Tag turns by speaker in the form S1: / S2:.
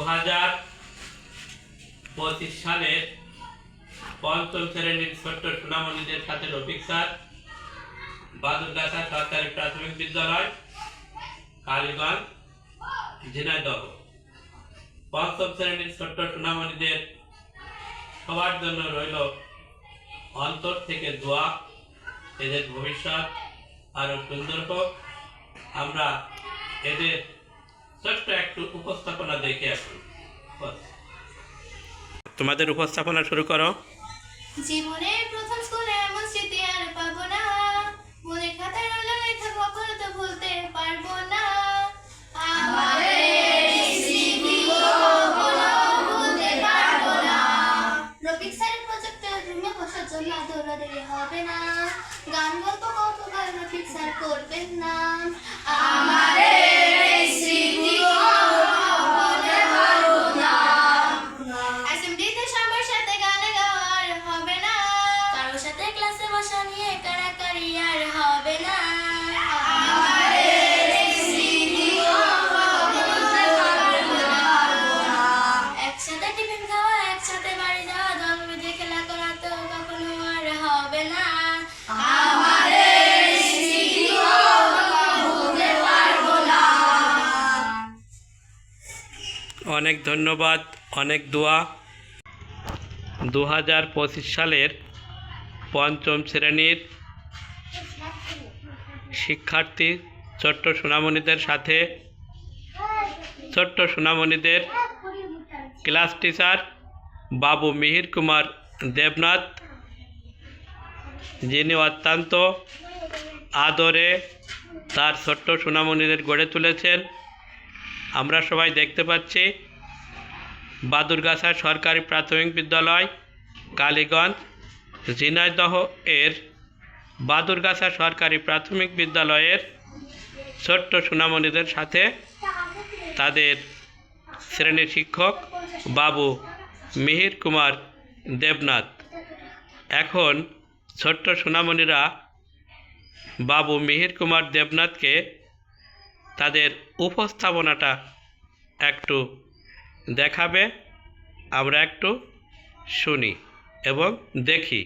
S1: 2025 সালের পঞ্চম শ্রেণীর ছোট্ট সোনামণিদের সাথে রফিক স্যার, বাদুরগাছা সরকারি প্রাথমিক বিদ্যালয়, কালীগঞ্জ, ঝিনাইদহ। পঞ্চম শ্রেণীর ছোট্ট সোনামণিদের সবার জন্য রইল অন্তর থেকে দোয়া, এদের ভবিষ্যৎ আরো সুন্দর হোক। আমরা এদের ছোট্ট একটু উপস্থাপনা দেখে আসুন। তোমাদের উপস্থাপনা শুরু করো।
S2: জীবনের প্রথম স্কুলে এমন স্মৃতি আর পাবো না, মনে খাতায় রইল লেখা কখনো তো ভুলতে পারবো না। রফিক স্যারের প্রজেক্টে রুমে বসার জন্য দৌড়াদৌড়ি হবে না, গান গল্প কৌতুকাল রফিক স্যার করবেন না। অ্যাসেম্বলিতে সবার সাথে গান গাওয়ার হবে না, কারোর সাথে ক্লাসে বসা নিয়ে কাড়াকাড়ি আর হবে না। একসাথে টিফিন খাওয়া, একসাথে বাড়ি যাওয়া, দল বেঁধে খেলা করা তো কখনো আর হবে না।
S1: অনেক ধন্যবাদ, অনেক দোয়া। 2025 সালের পঞ্চম শ্রেণীর শিক্ষার্থী ছোট্ট সোনামণিদের সাথে ছোট্ট সোনামণিদের ক্লাস টিচার বাবু মিহির কুমার দেবনাথ, যিনি অত্যন্ত আদরে তার ছোট্ট সোনামণিদের গড়ে তুলেছেন। আমরা সবাই দেখতে পাচ্ছি বাদুরগাছা সরকারি প্রাথমিক বিদ্যালয়, কালীগঞ্জ, ঝিনাইদহ এর বাদুরগাছা সরকারি প্রাথমিক বিদ্যালয়ের ছোট্ট সোনামণিদের সাথে তাদের শ্রেণীর শিক্ষক বাবু মিহির কুমার দেবনাথ। এখন ছোট্ট সোনামণিরা বাবু মিহির কুমার দেবনাথকে তাদের উপস্থাপনাটা একটু দেখাবে, আমরা একটু শুনি এবং দেখি।